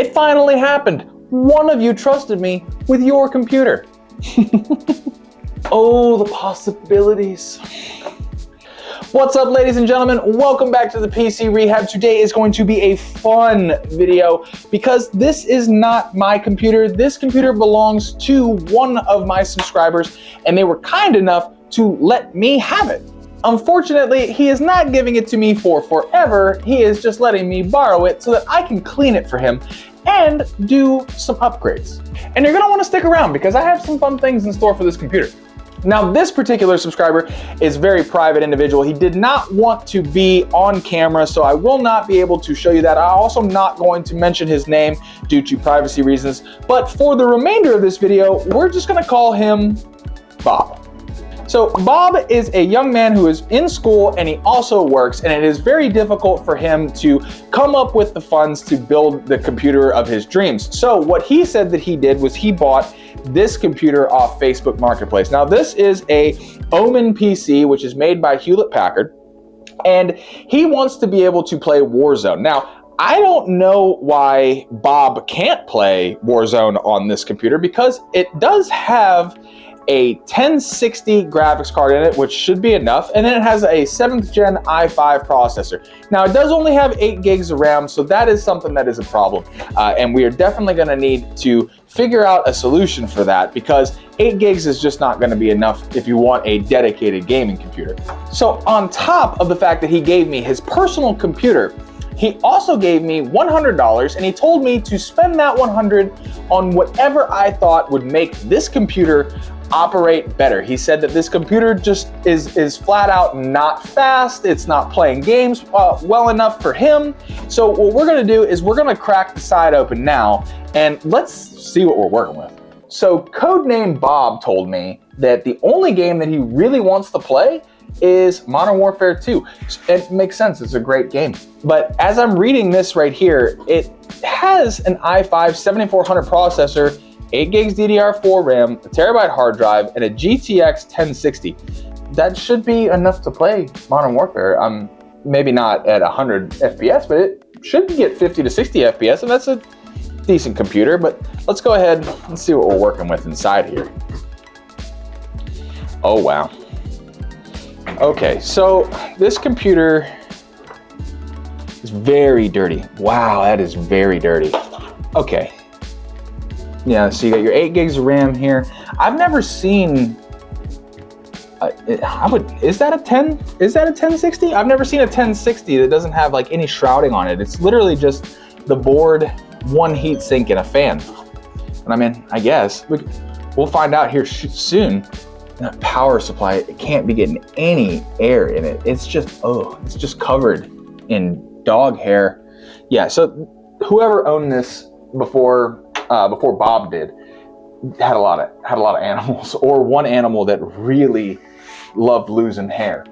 It finally happened. One of you trusted me with your computer. Oh, the possibilities. What's up, ladies and gentlemen? Welcome back to the PC Rehab. Today is going to be a fun video because this is not my computer. This computer belongs to one of my subscribers, and they were kind enough to let me have it. Unfortunately, he is not giving it to me for forever. He is just letting me borrow it so that I can clean it for him and do some upgrades. And you're gonna wanna stick around because I have some fun things in store for this computer. Now, this particular subscriber is a very private individual. He did not want to be on camera, so I will not be able to show you that. I'm also not going to mention his name due to privacy reasons. But for the remainder of this video, we're just gonna call him Bob. So Bob is a young man who is in school and he also works, and it is very difficult for him to come up with the funds to build the computer of his dreams. So what he said that he did was he bought this computer off Facebook Marketplace. Now this is a Omen PC, which is made by Hewlett Packard, and he wants to be able to play Warzone. Now, I don't know why Bob can't play Warzone on this computer because it does have a 1060 graphics card in it, which should be enough, and then it has a 7th gen i5 processor. Now it does only have 8 gigs of RAM, so that is something that is a problem, and we are definitely going to need to figure out a solution for that because 8 gigs is just not going to be enough if you want a dedicated gaming computer. So on top of the fact that he gave me his personal computer, he also gave me $100, and he told me to spend that $100 on whatever I thought would make this computer operate better. He said that this computer just is flat out not fast. It's not playing games well enough for him. So what we're gonna do is we're gonna crack the side open now, and let's see what we're working with. So Codename Bob told me that the only game that he really wants to play is Modern Warfare 2. It makes sense, it's a great game. But as I'm reading this right here, it has an i5 7400 processor, 8 gigs DDR4 RAM, a terabyte hard drive, and a GTX 1060. That should be enough to play Modern Warfare. Maybe not at 100 FPS, but it should get 50 to 60 FPS, and that's a decent computer. But let's go ahead and see what we're working with inside here. Oh, wow. Okay, so this computer is very dirty. Wow, that is very dirty. Okay. Yeah, so you got your 8 gigs of RAM here. I've never seen, is that a 1060? I've never seen a 1060 that doesn't have like any shrouding on it. It's literally just the board, one heat sink, and a fan. And I mean, I guess, we'll find out here soon. That power supply, it can't be getting any air in it. It's just, oh, it's just covered in dog hair. Yeah, so whoever owned this before Bob did had a lot of animals, or one animal that really loved losing hair.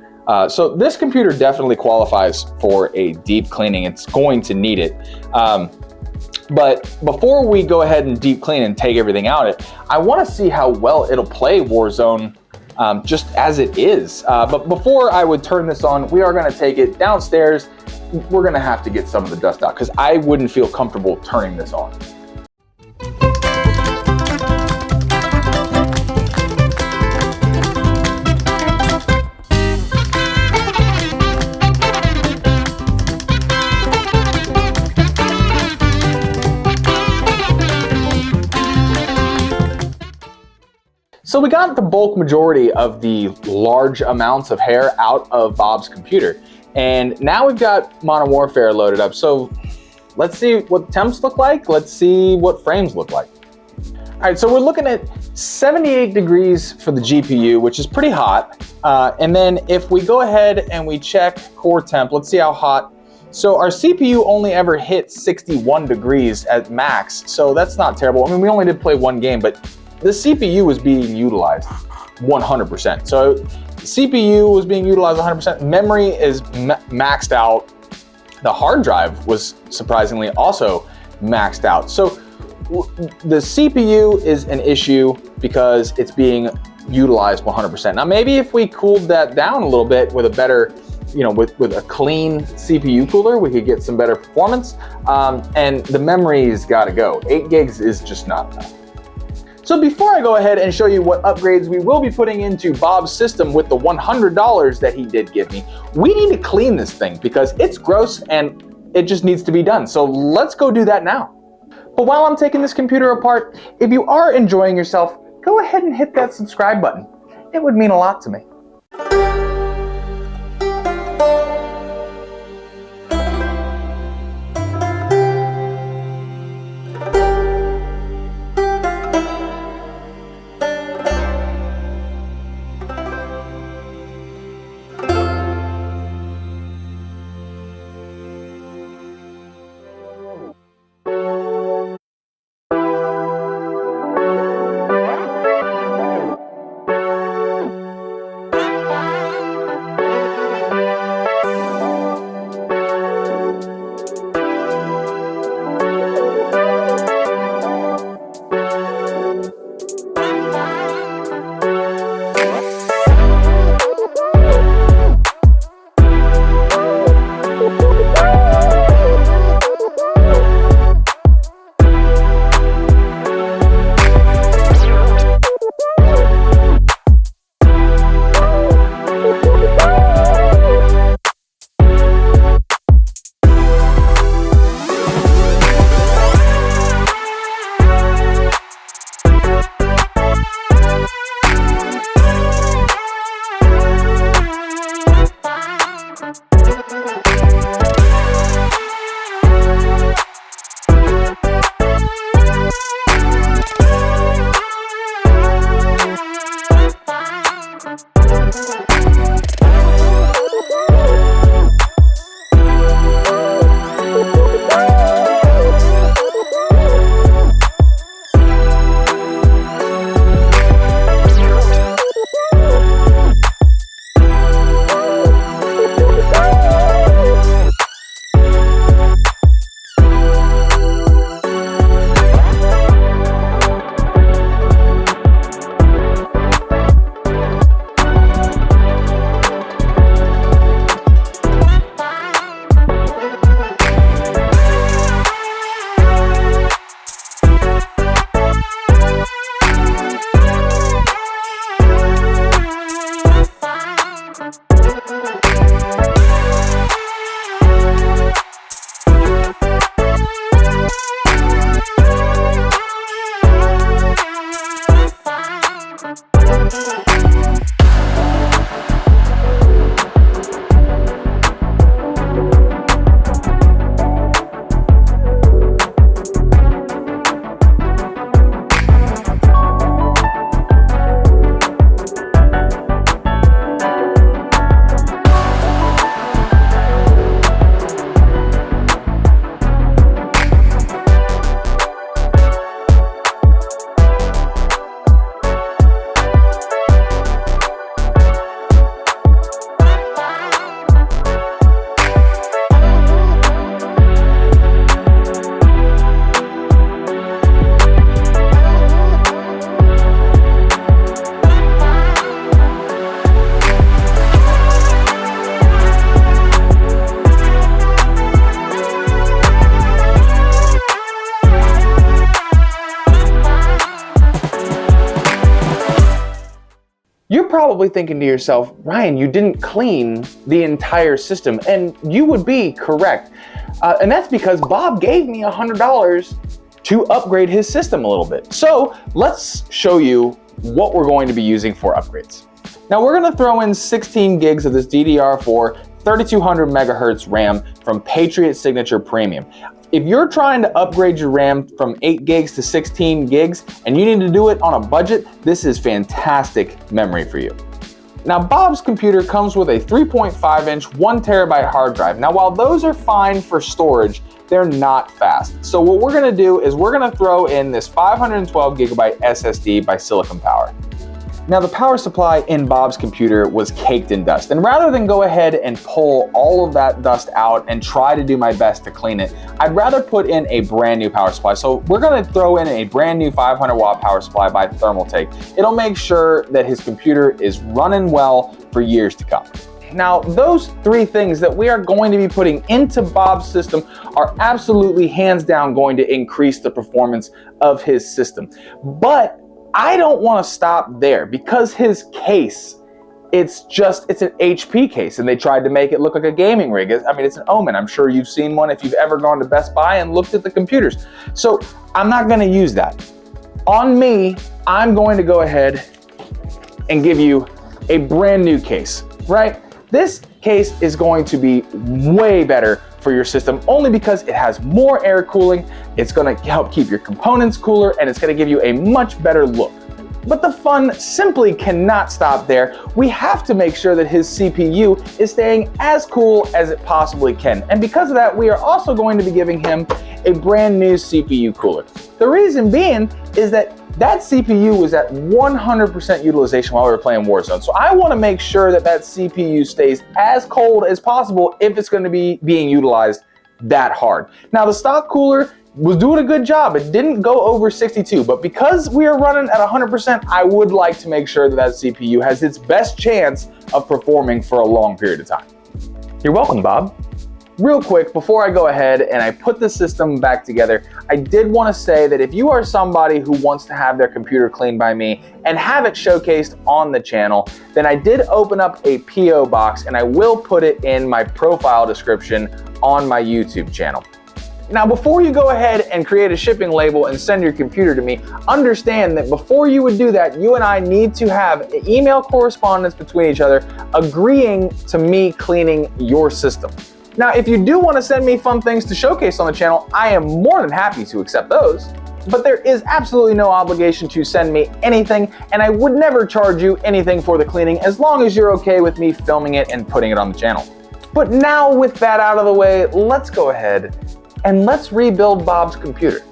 So this computer definitely qualifies for a deep cleaning. It's going to need it. But before we go ahead and deep clean and take everything out, I want to see how well it'll play Warzone just as it is. But before I would turn this on, we are going to take it downstairs. We're going to have to get some of the dust out because I wouldn't feel comfortable turning this on. So we got the bulk majority of the large amounts of hair out of Bob's computer. And now we've got Modern Warfare loaded up. So let's see what temps look like. Let's see what frames look like. All right, so we're looking at 78 degrees for the GPU, which is pretty hot. And then if we go ahead and we check core temp, let's see how hot. So our CPU only ever hit 61 degrees at max. So that's not terrible. I mean, we only did play one game, but the CPU was being utilized 100%. So CPU was being utilized 100%. Memory is maxed out. The hard drive was surprisingly also maxed out. So the CPU is an issue because it's being utilized 100%. Now maybe if we cooled that down a little bit with a better with a clean CPU cooler, we could get some better performance. And the memory's gotta go. 8 gigs is just not enough. So before I go ahead and show you what upgrades we will be putting into Bob's system with the $100 that he did give me, we need to clean this thing because it's gross and it just needs to be done. So let's go do that now. But while I'm taking this computer apart, if you are enjoying yourself, go ahead and hit that subscribe button. It would mean a lot to me. You're probably thinking to yourself, Ryan, you didn't clean the entire system, and you would be correct. And that's because Bob gave me $100 to upgrade his system a little bit. So let's show you what we're going to be using for upgrades. Now we're gonna throw in 16 gigs of this DDR4 3200 megahertz RAM from Patriot Signature Premium. If you're trying to upgrade your RAM from 8 gigs to 16 gigs and you need to do it on a budget, this is fantastic memory for you. Now Bob's computer comes with a 3.5-inch 1 terabyte hard drive. Now while those are fine for storage, they're not fast. So what we're gonna do is we're gonna throw in this 512 gigabyte SSD by Silicon Power. Now the power supply in Bob's computer was caked in dust, and rather than go ahead and pull all of that dust out and try to do my best to clean it, I'd rather put in a brand new power supply. So we're gonna throw in a brand new 500 watt power supply by Thermaltake. It'll make sure that his computer is running well for years to come. Now, those 3 things that we are going to be putting into Bob's system are absolutely hands down going to increase the performance of his system. But I don't want to stop there, because his case, it's an HP case, and they tried to make it look like a gaming rig. I mean, it's an Omen. I'm sure you've seen one if you've ever gone to Best Buy and looked at the computers. So I'm not going to use that. On me, I'm going to go ahead and give you a brand new case, right? This case is going to be way better for your system, only because it has more air cooling, it's going to help keep your components cooler, and it's going to give you a much better look. But the fun simply cannot stop there. We have to make sure that his CPU is staying as cool as it possibly can. And because of that, we are also going to be giving him a brand new CPU cooler. The reason being is that CPU was at 100% utilization while we were playing Warzone. So I want to make sure that CPU stays as cold as possible if it's going to be being utilized that hard. Now, the stock cooler was doing a good job. It didn't go over 62, but because we are running at 100%, I would like to make sure that CPU has its best chance of performing for a long period of time. You're welcome, Bob. Real quick, before I go ahead and I put the system back together, I did want to say that if you are somebody who wants to have their computer cleaned by me and have it showcased on the channel, then I did open up a PO box, and I will put it in my profile description on my YouTube channel. Now, before you go ahead and create a shipping label and send your computer to me, understand that before you would do that, you and I need to have an email correspondence between each other agreeing to me cleaning your system. Now, if you do want to send me fun things to showcase on the channel, I am more than happy to accept those. But there is absolutely no obligation to send me anything, and I would never charge you anything for the cleaning as long as you're okay with me filming it and putting it on the channel. But now, with that out of the way, let's go ahead and let's rebuild Bob's computer.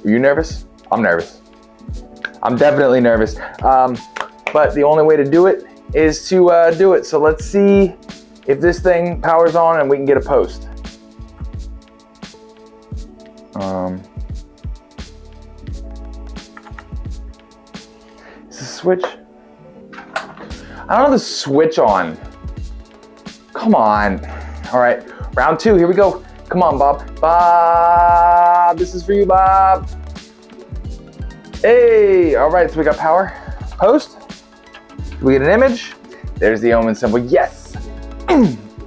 Are you nervous? I'm nervous. I'm definitely nervous. But the only way to do it is to do it. So let's see if this thing powers on and we can get a post. Is the switch? I don't have the switch on. Come on. All right, round two, here we go. Come on, Bob. Bob, this is for you, Bob. Hey, all right, so we got power. Post. We get an image. There's the Omen symbol, yes.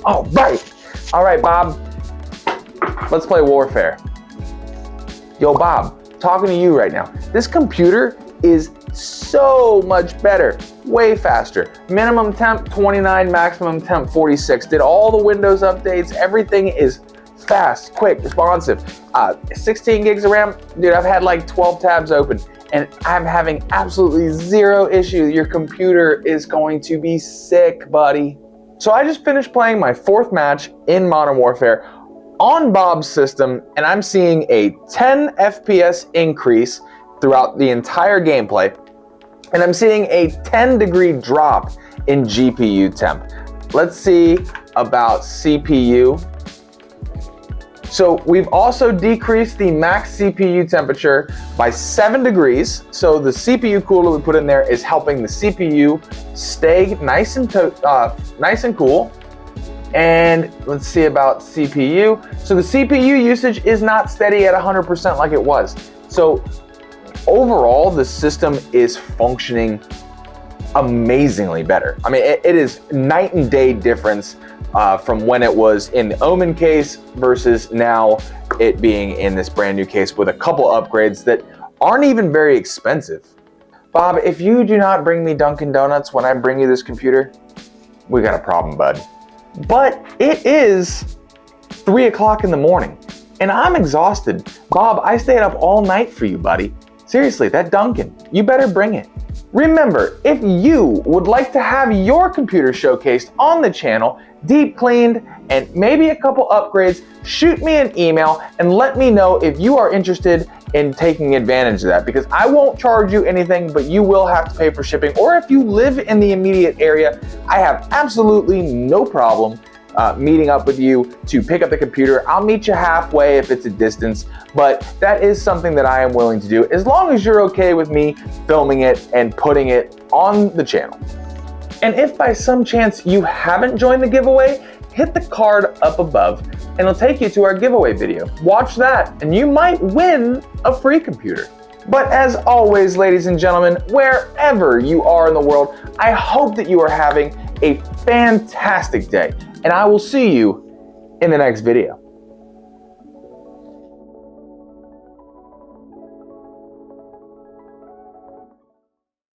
All right. All right, Bob. Let's play Warfare. Yo, Bob, talking to you right now. This computer is so much better, way faster. Minimum temp 29, maximum temp 46. Did all the Windows updates, everything is fast, quick, responsive. 16 gigs of RAM, dude, I've had like 12 tabs open and I'm having absolutely zero issue. Your computer is going to be sick, buddy. So I just finished playing my 4th match in Modern Warfare on Bob's system, and I'm seeing a 10 FPS increase throughout the entire gameplay, and I'm seeing a 10-degree drop in GPU temp. Let's see about CPU. So we've also decreased the max CPU temperature by 7 degrees. So the CPU cooler we put in there is helping the CPU stay nice and cool. And let's see about CPU. So the CPU usage is not steady at 100% like it was. So overall, the system is functioning amazingly better. I mean, it is night and day difference from when it was in the Omen case versus now it being in this brand new case with a couple upgrades that aren't even very expensive. Bob, if you do not bring me Dunkin' Donuts when I bring you this computer, we got a problem, bud. But it is 3 o'clock in the morning and I'm exhausted. Bob, I stayed up all night for you, buddy. Seriously, that Dunkin', you better bring it. Remember, if you would like to have your computer showcased on the channel, deep cleaned, and maybe a couple upgrades, shoot me an email and let me know if you are interested in taking advantage of that, because I won't charge you anything, but you will have to pay for shipping. Or if you live in the immediate area, I have absolutely no problem meeting up with you to pick up the computer. I'll meet you halfway if it's a distance, but that is something that I am willing to do as long as you're okay with me filming it and putting it on the channel. And if by some chance you haven't joined the giveaway, hit the card up above and it'll take you to our giveaway video. Watch that and you might win a free computer. But as always, ladies and gentlemen, wherever you are in the world, I hope that you are having a fantastic day. And I will see you in the next video.